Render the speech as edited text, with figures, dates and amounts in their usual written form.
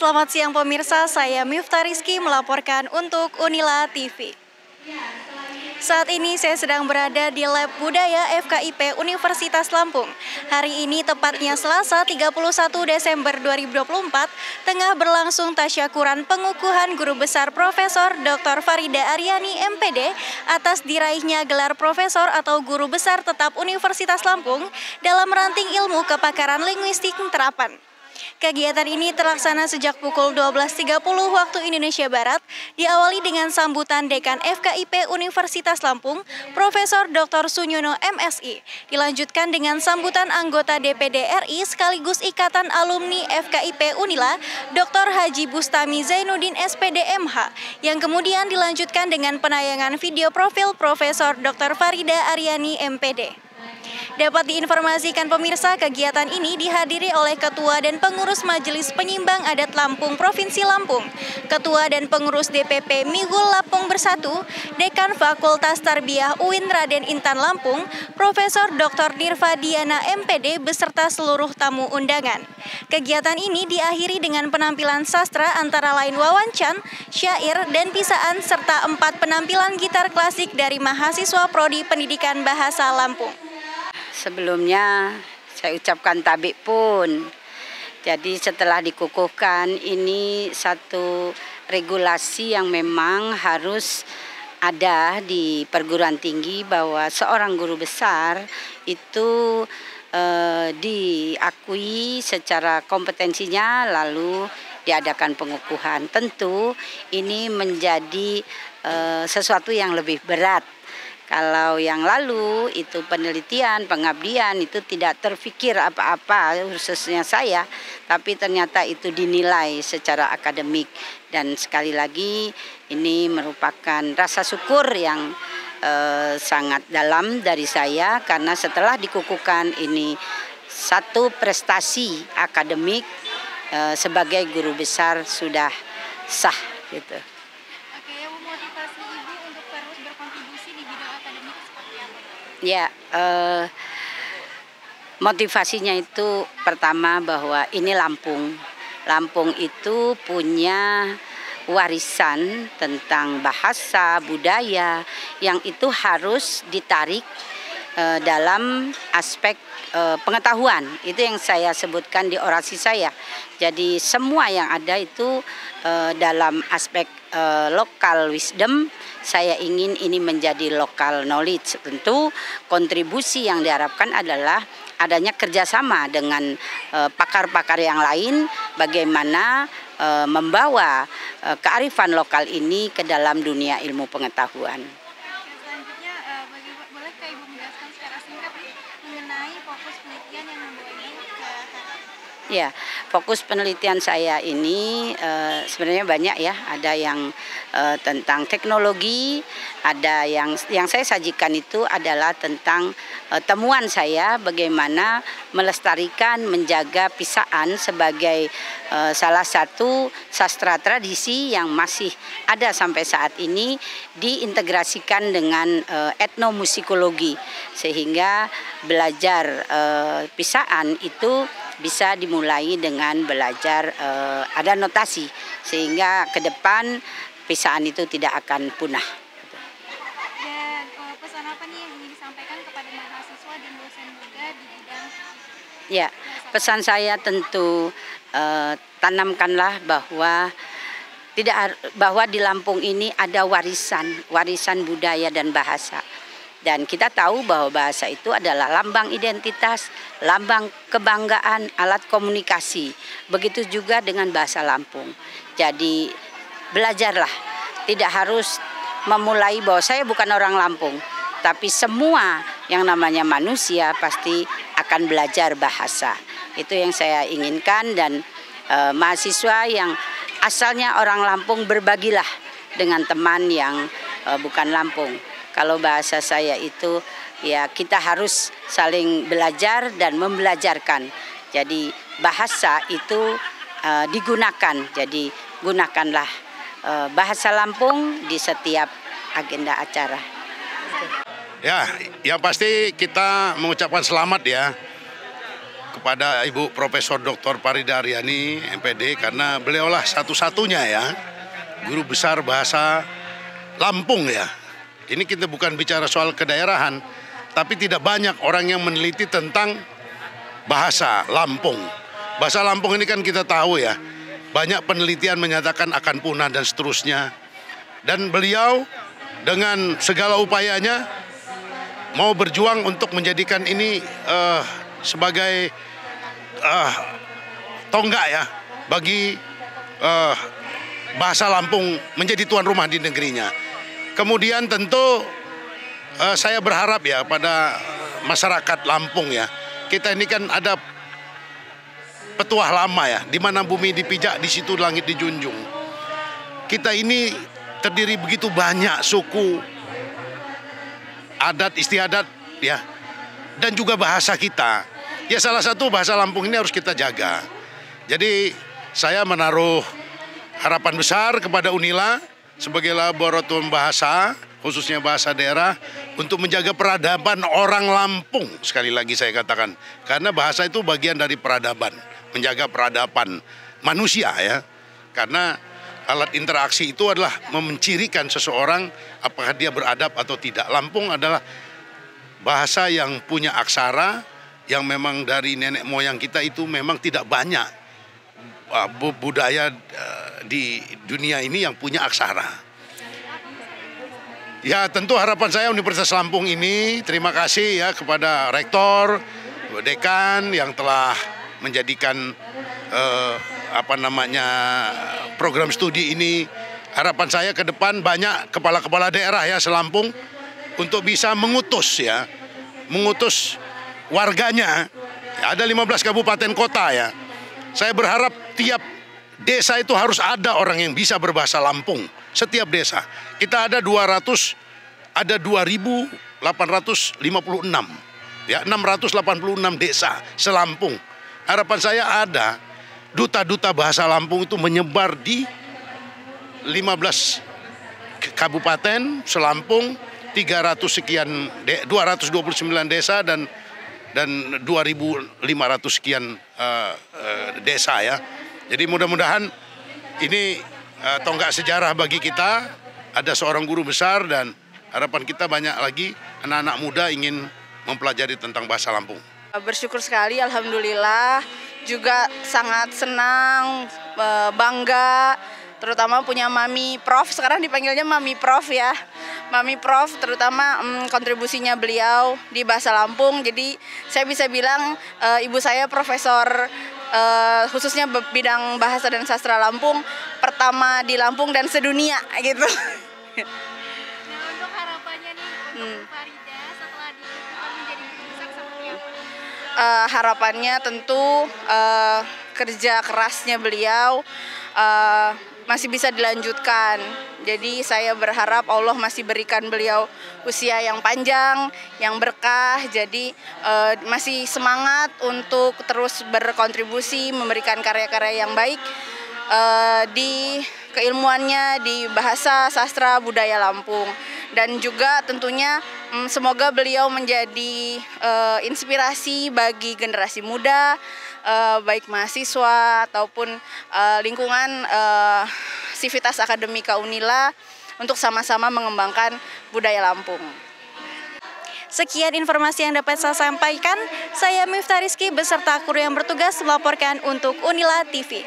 Selamat siang pemirsa, saya Miftah Rizky melaporkan untuk Unila TV. Saat ini saya sedang berada di Lab Budaya FKIP Universitas Lampung. Hari ini tepatnya Selasa 31 Desember 2024, tengah berlangsung tasyakuran pengukuhan Guru Besar Profesor Dr. Farida Aryani MPD atas diraihnya gelar Profesor atau Guru Besar Tetap Universitas Lampung dalam ranting ilmu kepakaran linguistik terapan. Kegiatan ini terlaksana sejak pukul 12.30 waktu Indonesia Barat, diawali dengan sambutan Dekan FKIP Universitas Lampung, Profesor Dr. Sunyono MSI. Dilanjutkan dengan sambutan anggota DPD RI sekaligus Ikatan Alumni FKIP Unila, Dr. Haji Bustami Zainuddin SPD MH, yang kemudian dilanjutkan dengan penayangan video profil Profesor Dr. Farida Aryani MPD. Dapat diinformasikan pemirsa, kegiatan ini dihadiri oleh Ketua dan Pengurus Majelis Penyimbang Adat Lampung Provinsi Lampung, Ketua dan Pengurus DPP Migul Lampung Bersatu, Dekan Fakultas Tarbiyah UIN Raden Intan Lampung, Profesor Dr. Nirva Diana MPD beserta seluruh tamu undangan. Kegiatan ini diakhiri dengan penampilan sastra antara lain wawancan, syair, dan pisaan serta 4 penampilan gitar klasik dari mahasiswa Prodi Pendidikan Bahasa Lampung. Sebelumnya saya ucapkan tabik pun. Jadi setelah dikukuhkan, ini satu regulasi yang memang harus ada di perguruan tinggi bahwa seorang guru besar itu diakui secara kompetensinya lalu diadakan pengukuhan. Tentu ini menjadi sesuatu yang lebih berat. Kalau yang lalu itu penelitian, pengabdian itu tidak terfikir apa-apa khususnya saya, tapi ternyata itu dinilai secara akademik. Dan sekali lagi ini merupakan rasa syukur yang sangat dalam dari saya karena setelah dikukuhkan ini satu prestasi akademik sebagai guru besar sudah sah gitu. Ya, motivasinya itu pertama bahwa ini Lampung. Lampung itu punya warisan tentang bahasa, budaya yang itu harus ditarik dalam aspek pengetahuan. Itu yang saya sebutkan di orasi saya. Jadi semua yang ada itu dalam aspek local wisdom, saya ingin ini menjadi local knowledge. Tentu kontribusi yang diharapkan adalah adanya kerjasama dengan pakar-pakar yang lain, bagaimana membawa kearifan lokal ini ke dalam dunia ilmu pengetahuan. Selanjutnya, bolehkah Ibu menjelaskan secara singkat mengenai fokus penelitian yang membawa Ibu ke sana? Ya, fokus penelitian saya ini sebenarnya banyak ya. Ada yang tentang teknologi, ada yang saya sajikan itu adalah tentang temuan saya bagaimana melestarikan, menjaga pisaan sebagai salah satu sastra tradisi yang masih ada sampai saat ini diintegrasikan dengan etnomusikologi sehingga belajar pisaan itu bisa dimulai dengan belajar ada notasi sehingga ke depan pisaan itu tidak akan punah. Dan pesan apa nih yang ingin disampaikan kepada mahasiswa dan dosen juga di bidang? Ya, pesan saya tentu tanamkanlah bahwa di Lampung ini ada warisan budaya dan bahasa. Dan kita tahu bahwa bahasa itu adalah lambang identitas, lambang kebanggaan, alat komunikasi. Begitu juga dengan bahasa Lampung. Jadi belajarlah, tidak harus memulai bahwa saya bukan orang Lampung. Tapi semua yang namanya manusia pasti akan belajar bahasa. Itu yang saya inginkan dan mahasiswa yang asalnya orang Lampung berbagilah dengan teman yang bukan Lampung. Kalau bahasa saya itu ya kita harus saling belajar dan membelajarkan. Jadi bahasa itu digunakan. Jadi gunakanlah bahasa Lampung di setiap agenda acara. Ya, yang pasti kita mengucapkan selamat ya kepada Ibu Profesor Dr. Farida Aryani, MPD, karena beliaulah satu-satunya ya, guru besar bahasa Lampung ya. Ini kita bukan bicara soal kedaerahan, tapi tidak banyak orang yang meneliti tentang bahasa Lampung. Bahasa Lampung ini kan kita tahu ya, banyak penelitian menyatakan akan punah dan seterusnya. Dan beliau dengan segala upayanya mau berjuang untuk menjadikan ini sebagai tonggak ya bagi bahasa Lampung menjadi tuan rumah di negerinya. Kemudian tentu saya berharap ya pada masyarakat Lampung ya, kita ini kan ada petuah lama ya, di mana bumi dipijak di situ langit dijunjung. Kita ini terdiri begitu banyak suku, adat istiadat ya, dan juga bahasa kita. Ya salah satu bahasa Lampung ini harus kita jaga. Jadi saya menaruh harapan besar kepada Unila sebagai laboratorium bahasa, khususnya bahasa daerah, untuk menjaga peradaban orang Lampung. Sekali lagi saya katakan, karena bahasa itu bagian dari peradaban, menjaga peradaban manusia ya. Karena alat interaksi itu adalah mencirikan seseorang apakah dia beradab atau tidak. Lampung adalah bahasa yang punya aksara, yang memang dari nenek moyang kita itu memang tidak banyak budaya di dunia ini yang punya aksara. Ya tentu harapan saya Universitas Lampung ini terima kasih ya kepada rektor, dekan yang telah menjadikan program studi ini. Harapan saya ke depan banyak kepala-kepala daerah ya se-Lampung untuk bisa mengutus warganya. Ya, ada 15 kabupaten kota ya. Saya berharap tiap desa itu harus ada orang yang bisa berbahasa Lampung. Setiap desa. Kita ada 2.856. Ya, 686 desa se-Lampung. Harapan saya ada duta-duta bahasa Lampung itu menyebar di 15 kabupaten se-Lampung, 229 desa dan 2.500 sekian desa ya. Jadi mudah-mudahan ini tonggak sejarah bagi kita. Ada seorang guru besar dan harapan kita banyak lagi anak-anak muda ingin mempelajari tentang bahasa Lampung. Bersyukur sekali, alhamdulillah. Juga sangat senang, bangga, terutama punya Mami Prof. Sekarang dipanggilnya Mami Prof ya. Mami Prof, terutama kontribusinya beliau di bahasa Lampung. Jadi saya bisa bilang ibu saya profesor khususnya bidang bahasa dan sastra Lampung, pertama di Lampung dan sedunia gitu. Nah, untuk harapannya nih untuk Farida setelah ditetapkan menjadi guru besar seperti apa? Harapannya tentu kerja kerasnya beliau masih bisa dilanjutkan. Jadi saya berharap Allah masih berikan beliau usia yang panjang, yang berkah. Jadi masih semangat untuk terus berkontribusi, memberikan karya-karya yang baik di keilmuannya di bahasa, sastra, budaya Lampung. Dan juga tentunya semoga beliau menjadi inspirasi bagi generasi muda, baik mahasiswa ataupun lingkungan Sivitas Akademika Unila untuk sama-sama mengembangkan budaya Lampung. Sekian informasi yang dapat saya sampaikan. Saya Miftah Rizky beserta kru yang bertugas melaporkan untuk Unila TV.